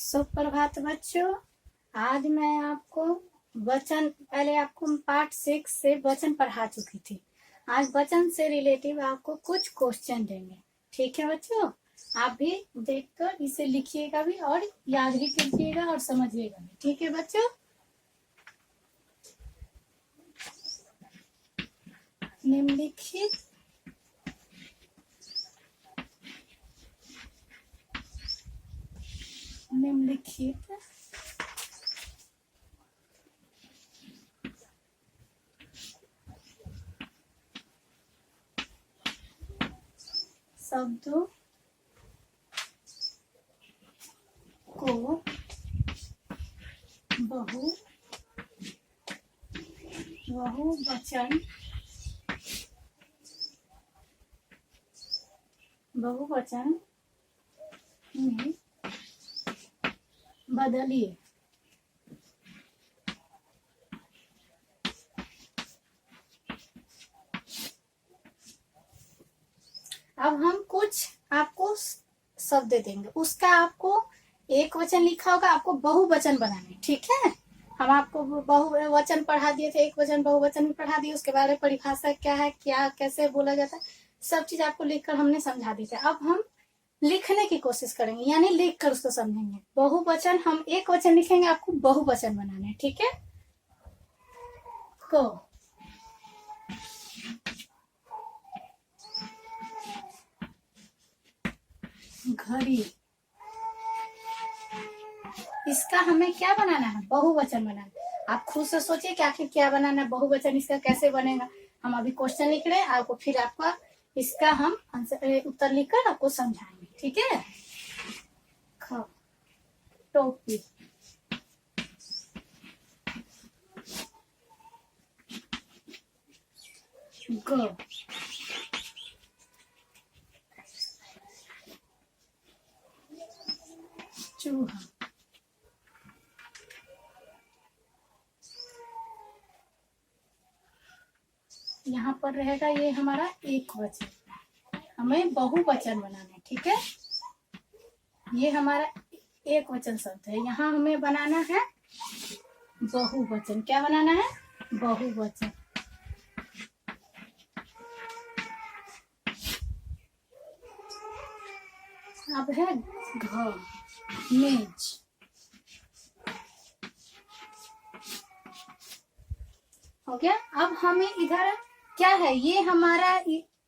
सुप्रभात बच्चों। आज मैं आपको वचन पहले आपको पार्ट 6 से वचन पढ़ा चुकी थी। आज वचन से रिलेटिव आपको कुछ क्वेश्चन देंगे। ठीक है बच्चों, आप भी देखकर इसे लिखिएगा भी और याद भी कीजिएगा और समझिएगा भी। ठीक है बच्चों, निम्नलिखित शब्दों को बहुवचन में बदलिए। अब हम कुछ आपको शब्द देंगे, उसका आपको एक वचन लिखा होगा, आपको बहुवचन बनाना है। ठीक है, हम आपको बहुवचन पढ़ा दिए थे, एक वचन बहुवचन भी पढ़ा दिए, उसके बारे में परिभाषा क्या है, क्या कैसे बोला जाता है, सब चीज आपको लिखकर हमने समझा दी थी। अब हम लिखने की कोशिश करेंगे, यानी लिखकर उसको समझेंगे। बहुवचन हम एक वचन लिखेंगे, आपको बहुवचन बनाना है। ठीक है, को घड़ी, इसका हमें क्या बनाना है, बहुवचन बनाना है। आप खुद से सोचिए कि आखिर क्या बनाना है, बहुवचन इसका कैसे बनेगा। हम अभी क्वेश्चन लिख रहे हैं, आपको फिर आपका इसका हम आंसर उत्तर लिखकर आपको समझाएंगे। ठीक है, ख टोपी, ग चूहा, यहाँ पर रहेगा ये हमारा एक वचन, हमें बहुवचन बनाना है। ठीक है, ये हमारा एक वचन शब्द है, यहाँ हमें बनाना है बहुवचन। क्या बनाना है, बहुवचन। अब है घ मेज, हो गया। अब हमें इधर क्या है, ये हमारा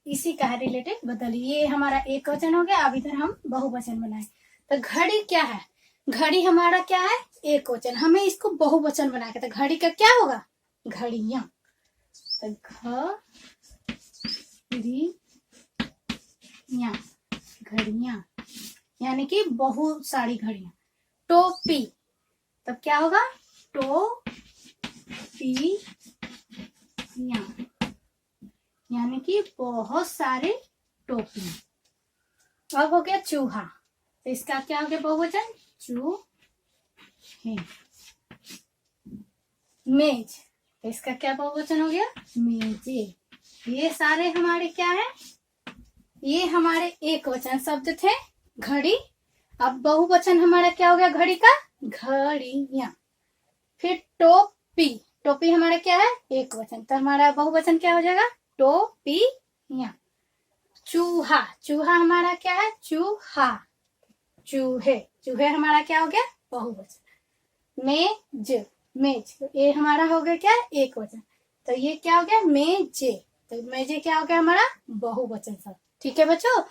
इसी का है रिलेटेड, बदलिए। ये हमारा एक वचन हो गया, अब इधर हम बहुवचन बनाए। तो घड़ी क्या है, घड़ी हमारा क्या है, एक वचन, हमें इसको बहुवचन बना के, तो घड़ी का क्या होगा, घड़ियां। तो घड़ियां यानी कि बहुत सारी घड़ियां। टोपी, तब क्या होगा, टोपियां यानी कि बहुत सारे टोपी। अब हो गया चूहा, तो इसका क्या हो गया, बहुवचन, चूहे। मेज, तो इसका क्या बहुवचन हो गया, मेजे। ये सारे हमारे क्या है, ये हमारे एक वचन शब्द थे, घड़ी। अब बहुवचन हमारा क्या हो गया, घड़ी का, घड़ियां। फिर टोपी, टोपी हमारा क्या है, एक वचन, तो हमारा बहुवचन क्या हो जाएगा, टोपियां। चूहा, चूहा हमारा क्या है, चूहा, चूहे, चूहे हमारा क्या हो गया, बहुवचन। मेज, मेज ये हमारा हो गया क्या, एक वचन, तो ये क्या हो गया, मेजे। तो मेजे क्या हो गया हमारा, बहुवचन सब। ठीक है बच्चों,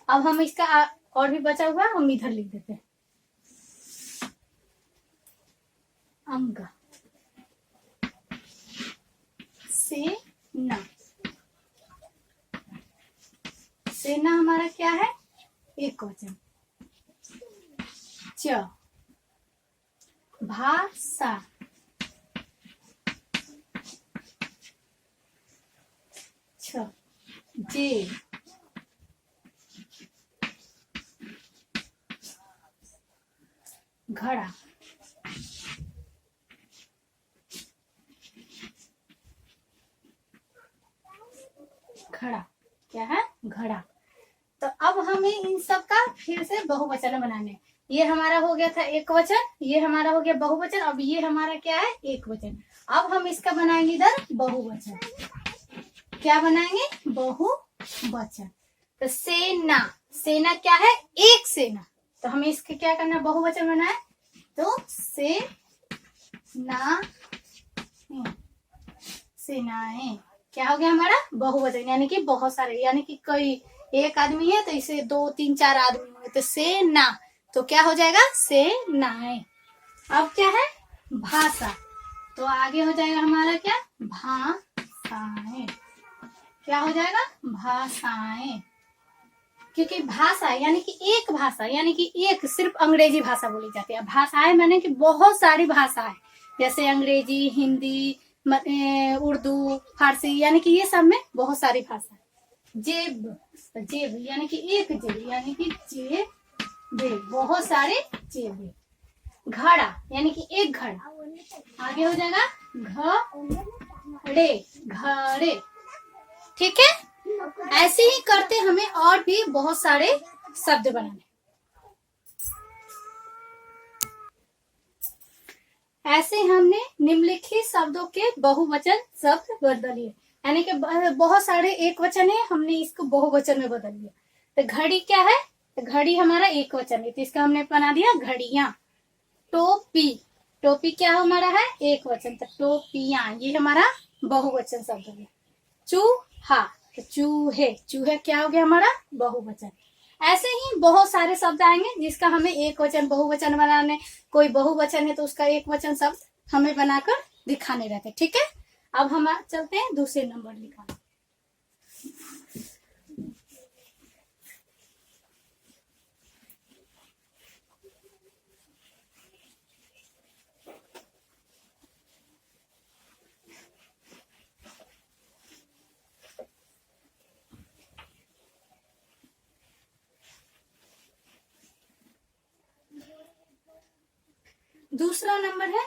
अब हम इसका और भी बचा हुआ हम इधर लिख देते हैं। अंग, सेना, सेना हमारा क्या है, एक वचन। च भाषा, छ जे घड़ा, घड़ा क्या है, घड़ा। तो अब हमें इन सब का फिर से बहुवचन बनाने, ये हमारा हो गया था एक वचन, ये हमारा हो गया बहुवचन, अब ये हमारा क्या है एक वचन। अब हम इसका बनाएंगे इधर बहुवचन। क्या बनाएंगे बहुवचन। तो सेना, सेना क्या है एक सेना, तो हमें इसके क्या करना बहुवचन बनाए तो सेना, सेनाएं क्या हो गया हमारा बहुवचन, यानी कि बहुत सारे, यानी कि कोई एक आदमी है तो इसे 2 3 4 आदमी हुए तो सेना, तो क्या हो जाएगा सेनाएं। अब क्या है भाषा, तो आगे हो जाएगा हमारा क्या भाषाएं, क्या हो जाएगा भाषाएं, क्योंकि भाषा यानी कि एक भाषा, यानी कि एक सिर्फ अंग्रेजी भाषा बोली जाती है। भाषाएं माने कि बहुत सारी भाषाएं, जैसे अंग्रेजी, हिंदी, उर्दू, फारसी, यानी कि ये सब में बहुत सारी भाषा। जेब, जेब यानी कि एक जेब, यानी कि जेब, बहुत सारे जेब। घड़ा यानी कि एक घड़ा, आगे हो जाएगा घड़े, घड़े। ठीक है, ऐसे ही करते हमें और भी बहुत सारे शब्द बनाने। ऐसे हमने निम्नलिखित शब्दों के बहुवचन शब्द बदल लिए, यानी कि बहुत सारे एक वचन है, हमने इसको बहुवचन में बदल दिया। तो घड़ी क्या है, तो घड़ी हमारा एक वचन है, तो इसका हमने बना दिया घड़ियां। टोपी, टोपी क्या हमारा है एक वचन, तो टोपियां ये हमारा बहुवचन शब्द है। चूहा, तो चूहे, चूहे क्या हो गया हमारा बहुवचन। ऐसे ही बहुत सारे शब्द आएंगे जिसका हमें एक वचन बहुवचन बनाने, कोई बहुवचन है तो उसका एक वचन शब्द हमें बनाकर दिखाने रहते। ठीक है, अब हम चलते हैं दूसरे नंबर लिखाने। दूसरा नंबर है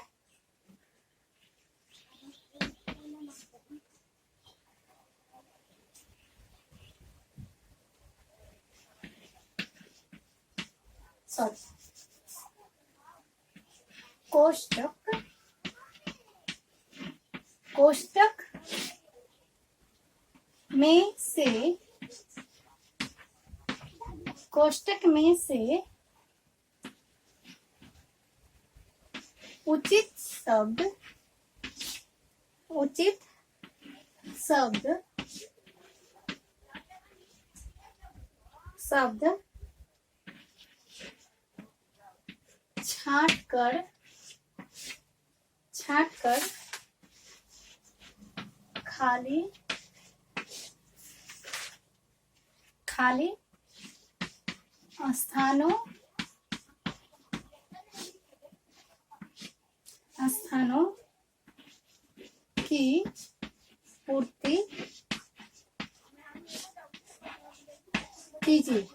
कोष्टक, कोष्टक में से, कोष्टक में से उचित शब्द, उचित शब्द, शब्द छांटकर, छांटकर खाली, खाली स्थानों, स्थानों की पूर्ति कीजिए।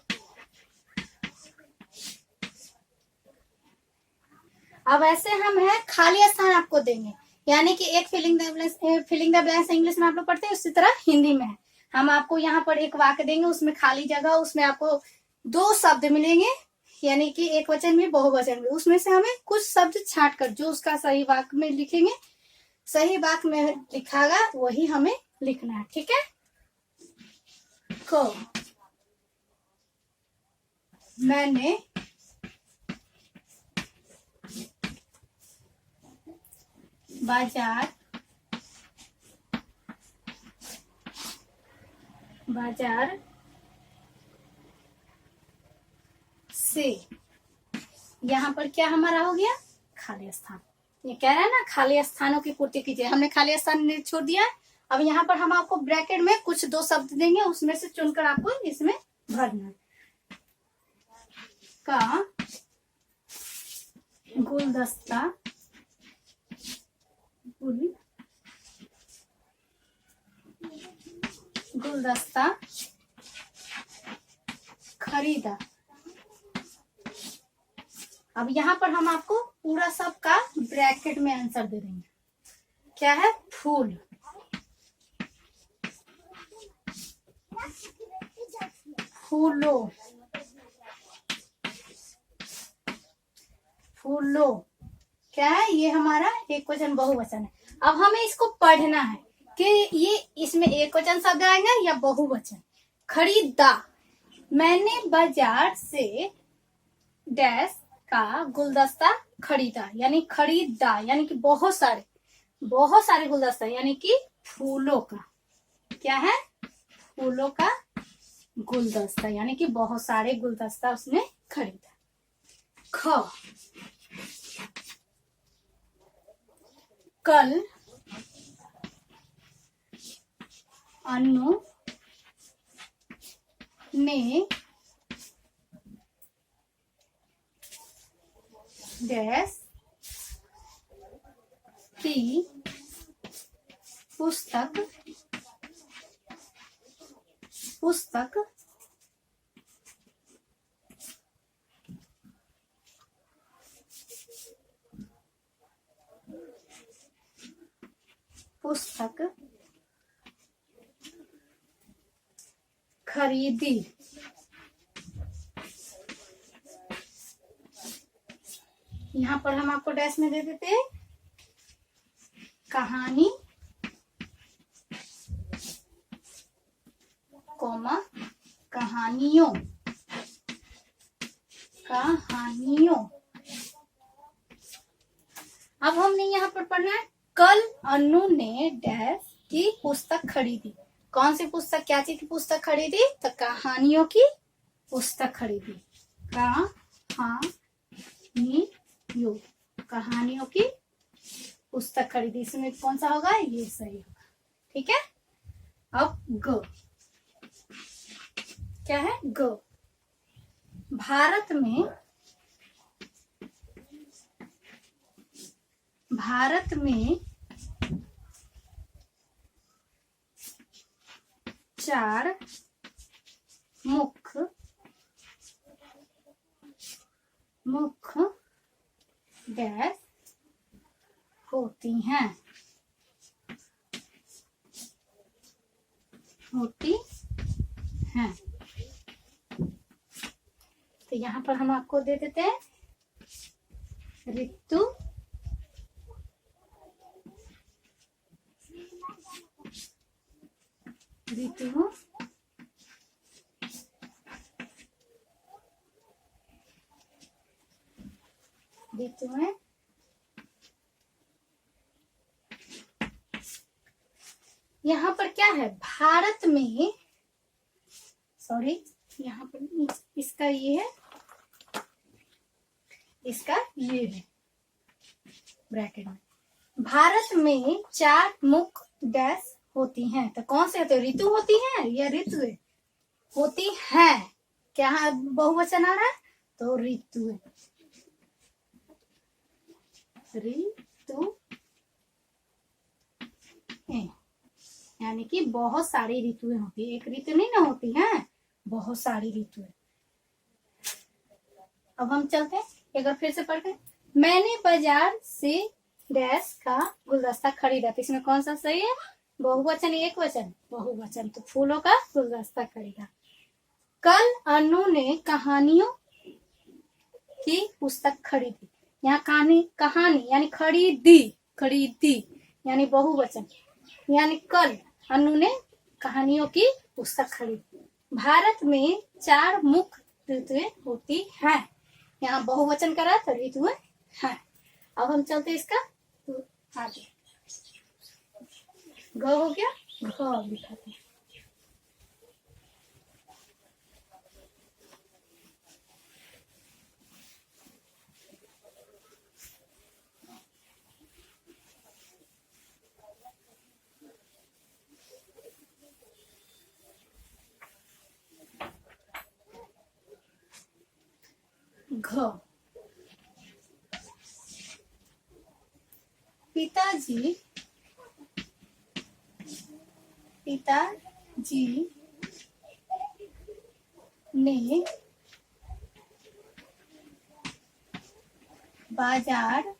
अब ऐसे हम है खाली स्थान आपको देंगे, यानी कि एक फिलिंग द ब्लैंक्स इंग्लिश में आप लोग पढ़ते हैं, उसी तरह हिंदी में है। हम आपको यहाँ पर एक वाक्य देंगे, उसमें खाली जगह, उसमें आपको 2 शब्द मिलेंगे, यानी कि एक वचन में बहुवचन में, उसमें से हमें कुछ शब्द छांट कर जो उसका सही वाक्य में लिखेंगे, सही वाक्य में लिखागा वही हमें लिखना है। ठीक है, को मैंने बाजार, बाजार से, यहाँ पर क्या हमारा हो गया खाली स्थान, ये कह रहा है ना खाली स्थानों की पूर्ति कीजिए, हमने खाली स्थान छोड़ दिया है। अब यहाँ पर हम आपको ब्रैकेट में कुछ 2 शब्द देंगे, उसमें से चुनकर आपको इसमें भरना है। का गुलदस्ता, गुलदस्ता खरीदा। अब यहाँ पर हम आपको पूरा सब का ब्रैकेट में आंसर दे देंगे। क्या है फूल, फूलों, फूलों। क्या है ये? हमारा एक वचन बहुवचन है। अब हमें इसको पढ़ना है कि ये इसमें एक वचन शब्द आएगा या बहुवचन। खरीदा, मैंने बाजार से डैश का गुलदस्ता खरीदा, यानी खरीदा यानी कि बहुत सारे गुलदस्ता, यानी कि फूलों का। क्या है? फूलों का गुलदस्ता, यानी कि बहुत सारे गुलदस्ता उसने खरीदा। ख, कल अनु ने डैश की पुस्तक पुस्तक खरीदी। यहाँ पर हम आपको डैश में दे देते हैं कहानी, कॉमा कहानियों। अब हमने यहाँ पर पढ़ना है कल अनु ने डैश की पुस्तक खरीदी। कौन सी पुस्तक? क्या चीज की पुस्तक खरीदी? तो कहानियों की पुस्तक खरीदी। कहानियों की पुस्तक खरीदी। इसमें कौन सा होगा? ये सही होगा। ठीक है। अब ग, क्या है? ग, भारत में चार मुख्य डैश होती हैं। तो यहाँ पर हम आपको दे देते हैं ऋतु, ऋतुएं, यहाँ पर क्या है? भारत में, सॉरी यहाँ पर इसका ये है, इसका ये है ब्रैकेट में। भारत में चार मुख्य डैश होती हैं। तो कौन से होते हैं? ऋतु होती हैं या ऋतु होती हैं? क्या बहुवचन आ रहा है? तो ऋतु, यानी कि बहुत सारी ऋतुएं होती है। एक ऋतु नहीं ना होती है, बहुत सारी ऋतुएं। अब हम चलते हैं एक बार फिर से पढ़ते हैं। मैंने बाजार से डैश का गुलदस्ता खरीदा। तो इसमें कौन सा सही है? बहुवचन एक वचन? बहुवचन। तो फूलों का गुलदस्ता खरीदा। कल अनु ने कहानियों की पुस्तक खरीदी। यहाँ कहानी यानी खरीदी यानी बहुवचन, यानी कल अनु ने कहानियों की पुस्तक खरीदी। भारत में चार मुख्य ऋतुएं होती हैं। यहाँ बहुवचन करा तो ऋतुएं हैं। अब हम चलते इसका आगे। ग हो गया, घ लिखाते हैं। घ, पिताजी ने बाजार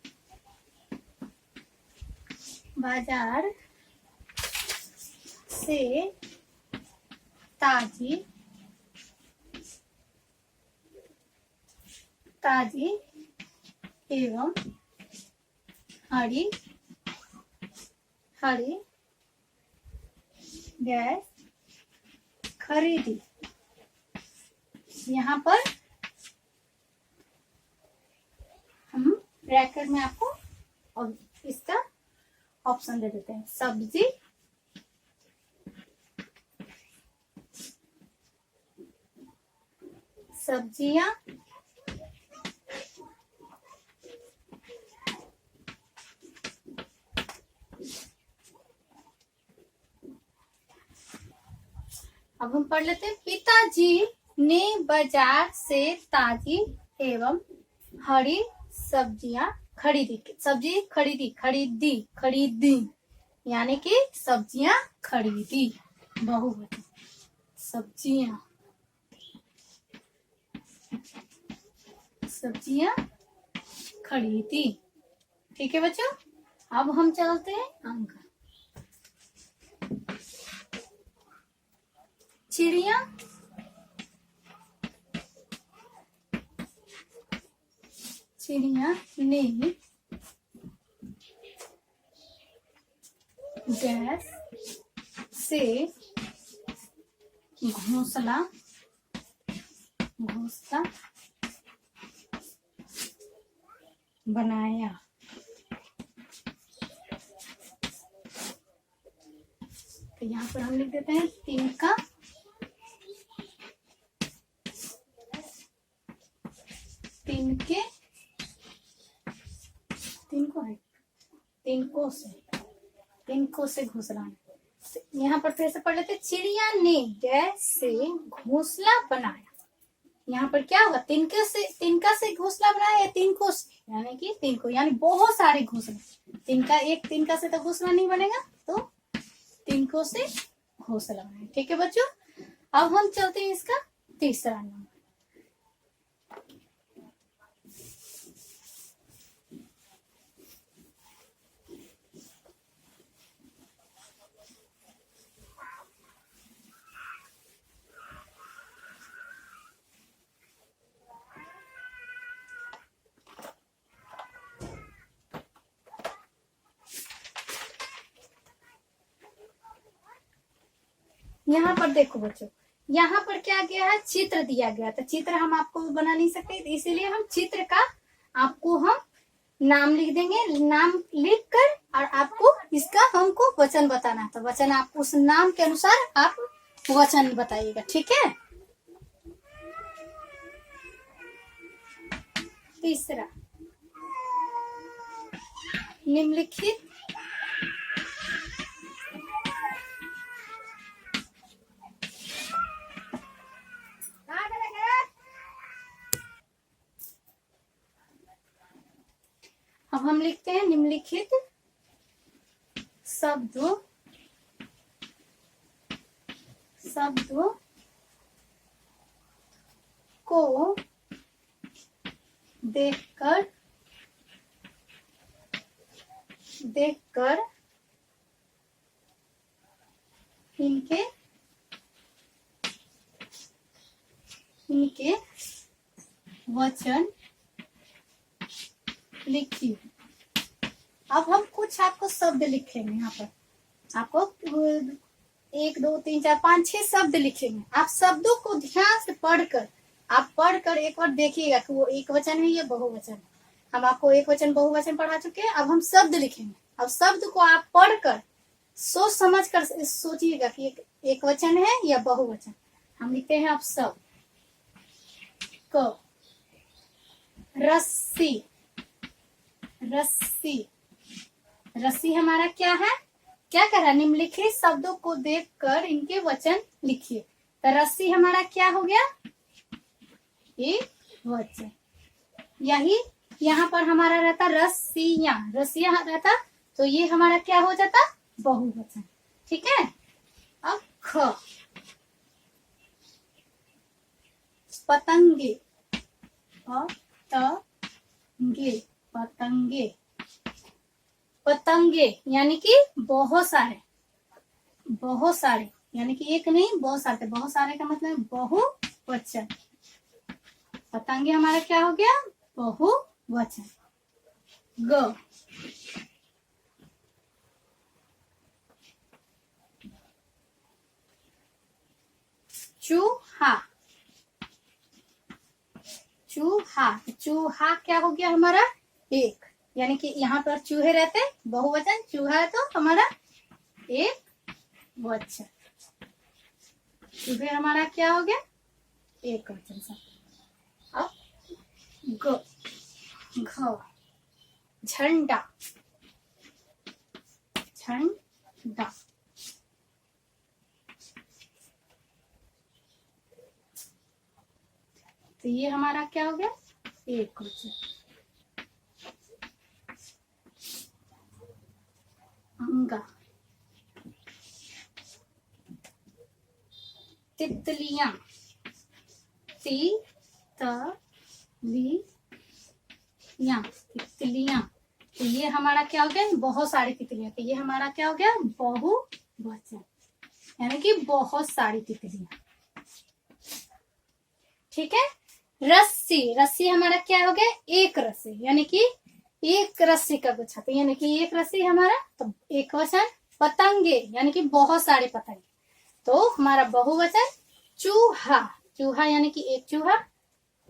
से ताजी एवं हरी हरी गैस खरीदी। यहाँ पर हम ब्रैकेट में आपको और इसका ऑप्शन दे देते हैं, सब्जी सब्जियां अब हम पढ़ लेते हैं। पिताजी ने बाजार से ताजी एवं हरी सब्जियां खरीदी। सब्जी खरीदी खरीदी खरीदी यानी कि सब्जियां खरीदी, बहुवचन सब्जियां सब्जियां खरीदी। ठीक है बच्चों, अब हम चलते हैं अंक। चिड़िया चिड़िया ने गैस से घोंसला बनाया। तो यहाँ पर हम लिख देते हैं तिनका तिनके तिनको है तिनको से घोंसला। यहाँ पर फिर से पढ़ लेते। चिड़िया ने गैस से घोंसला बनाया। यहाँ पर क्या होगा, तिनका से घोंसला बनाया या तिनको से, यानी कि तिनको यानी बहुत सारे घोंसले। एक तिनका से तो घोंसला नहीं बनेगा, तो तिनको से घोंसला बनाया। ठीक है बच्चों, अब हम चलते हैं इसका तीसरा नंबर। यहाँ पर देखो बच्चों, यहाँ पर क्या गया है, चित्र दिया गया। तो चित्र हम आपको बना नहीं सकते, इसीलिए हम चित्र का आपको हम नाम लिख देंगे। नाम लिख कर और आपको इसका हमको वचन बताना है। तो वचन आप उस नाम के अनुसार आप वचन बताइएगा। ठीक है। तीसरा, निम्नलिखित अब हम लिखते हैं निम्नलिखित शब्दों को देखकर इनके वचन लिखिए। अब हम कुछ आपको शब्द लिखेंगे। यहाँ पर आपको 1 2 3 4 5 6 शब्द लिखेंगे। आप शब्दों को ध्यान से पढ़कर एक बार देखिएगा कि वो एक वचन है या बहुवचन है। हम आपको एक वचन बहुवचन पढ़ा चुके हैं। अब हम शब्द लिखेंगे। अब शब्द को आप पढ़कर सोच समझ कर सोचिएगा कि एक वचन है या बहुवचन। हम लिखते हैं अब शब्द क, रस्सी रस्सी हमारा क्या है, क्या कह रहा है, निम्नलिखित शब्दों को देखकर इनके वचन लिखिए। तो रस्सी हमारा क्या हो गया, एक वचन। यही यहाँ पर हमारा रहता रस्सियां रहता, तो ये हमारा क्या हो जाता, बहुवचन। ठीक है। अब ख, पतंगे पतंगे यानी कि बहुत सारे यानी कि एक नहीं बहुत सारे। बहुत सारे का मतलब बहुवचन। पतंगे हमारा क्या हो गया, बहुवचन। ग, चूहा, चूहा, चूहा क्या हो गया हमारा एक, यानी कि यहाँ पर चूहे रहते हैं, बहुवचन, चूहा है तो हमारा एक वचन, चूहे हमारा क्या हो गया एक वचन सब। अब ग, घ, झंडा, झंडा, तो ये हमारा क्या हो गया एक वचन। अंगा, तितलियां, तितलियां, तो ये हमारा क्या हो गया बहुत सारी तितलियां, तो ये हमारा क्या हो गया बहुवचन, यानी कि बहुत सारी तितलियां। ठीक है। रस्सी, रस्सी हमारा क्या हो गया एक रस्सी, यानी कि एक रस्सी का गुच्छा, तो यानी कि एक रस्सी हमारा तो एक वचन। पतंगे, यानी कि बहुत सारे पतंगे, तो हमारा बहुवचन। चूहा, चूहा यानी कि एक चूहा,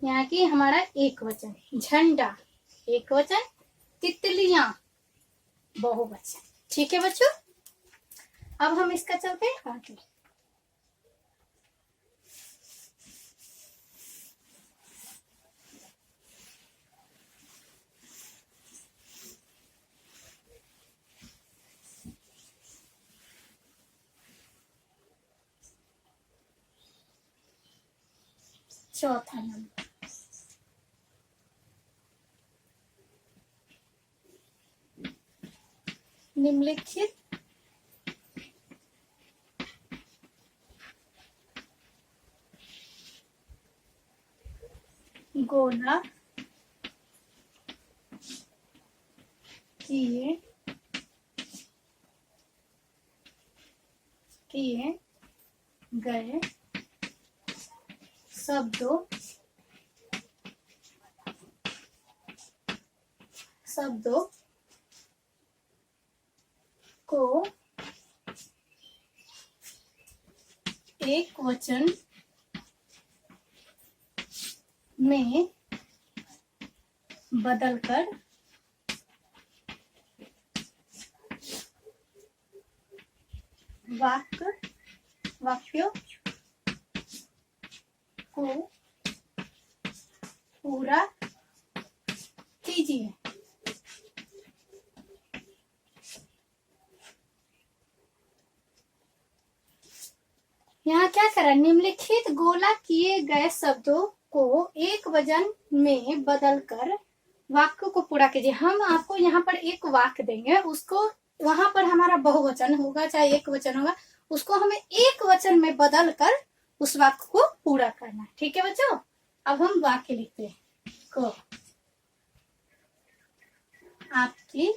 यहाँ की हमारा एक वचन। झंडा एक वचन, तितलियां बहुवचन। ठीक है बच्चों, अब हम इसका चलते हैं आगे। चौथा नंबर, निम्नलिखित गोला किए गए शब्दों को एक वचन में बदलकर वाक्यों को पूरा कीजिए। यहाँ क्या करा, निम्नलिखित गोला किए गए शब्दों को एक वचन में बदलकर वाक्य को पूरा कीजिए। हम आपको यहाँ पर एक वाक्य देंगे, उसको वहां पर हमारा बहुवचन होगा चाहे एक वचन होगा, उसको हमें एक वचन में बदल कर उस वाक्य को पूरा करना है। ठीक है बच्चों, अब हम वाक्य लिखते हैं। को आपकी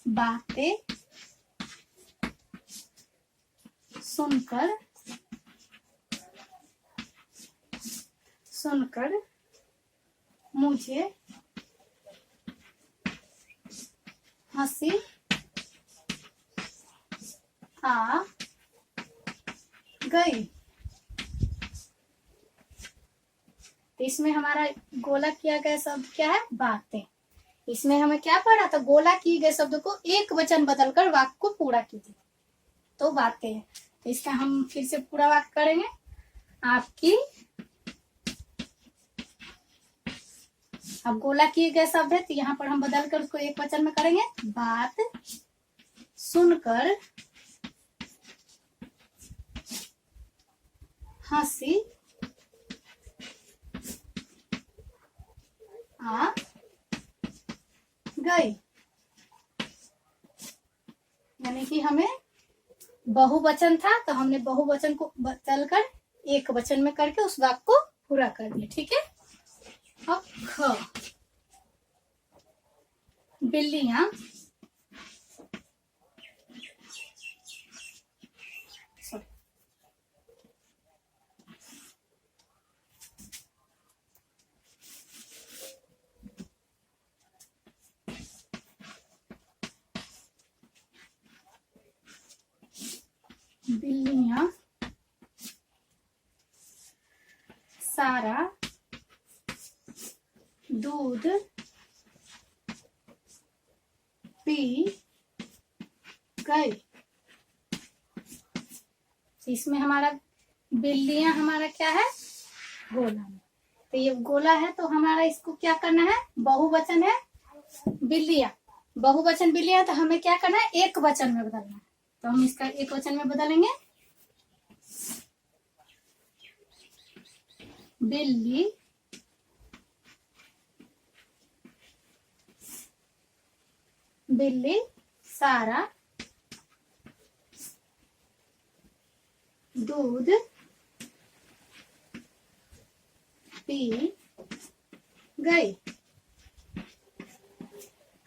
बातें सुनकर मुझे हंसी आ गई। तो इसमें हमारा गोला किया गया शब्द क्या है बातें। इसमें हमें क्या पढ़ा था, गोला किए गए शब्द को एक वचन बदलकर वाक्य को पूरा कीजिए, तो बातें हैं। तो इसका हम फिर से पूरा वाक्य करेंगे। आपकी, अब गोला किए गए शब्द है तो यहाँ पर हम बदल कर उसको एक वचन में करेंगे। बात सुनकर हंसी आ गई, यानी कि हमें बहुवचन था तो हमने बहुवचन को बदलकर एक वचन में करके उस वाक्य को पूरा कर दिया। ठीक है। अब ख, बिल्लियां बिल्लियां सारा दूध पी गई। इसमें हमारा बिल्लियां हमारा क्या है, गोला में। तो ये गोला है तो हमारा इसको क्या करना है, बहुवचन है बिल्लियां, बहुवचन बिल्लियां, तो हमें क्या करना है, एक वचन में बदलना है। तो हम इसका एक वचन में बदलेंगे, बिल्ली बिल्ली सारा दूध पी गई।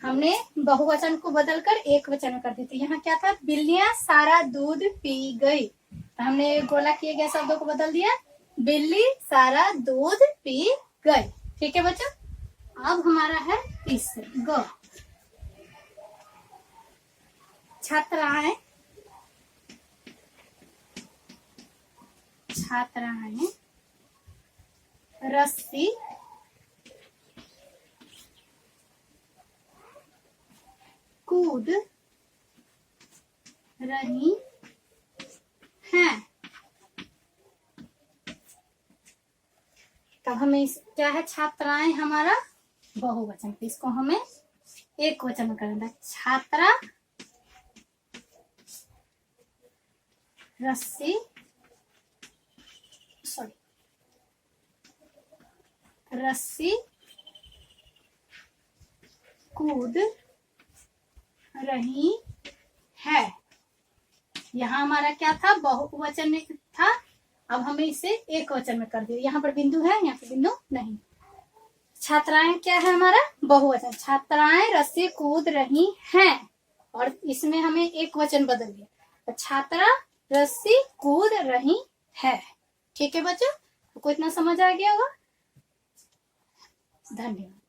हमने बहुवचन को बदलकर एक वचन में कर दी थी। यहाँ क्या था, बिल्लियां सारा दूध पी गई, तो हमने गोला किए गए शब्दों को बदल दिया, बिल्ली सारा दूध पी गई। ठीक है बच्चों, अब हमारा है तीसरा ग, छात्राएं छात्राएं रस्सी कूद रही हैं। तब हमें क्या है, छात्राएं हमारा बहुवचन, तो इसको हमें एक वचन में करना है, छात्रा रस्सी रस्सी कूद रही है। यहाँ हमारा क्या था, बहुवचन में था, अब हमें इसे एक वचन में कर दिया। यहाँ पर बिंदु है, यहाँ पे बिंदु नहीं। छात्राएं क्या है हमारा, बहुवचन, छात्राएं रस्सी कूद रही हैं, और इसमें हमें एक वचन बदल दिया, तो छात्रा रस्सी कूद रही है। ठीक है बच्चों, आपको इतना समझ आ गया होगा। धन्यवाद।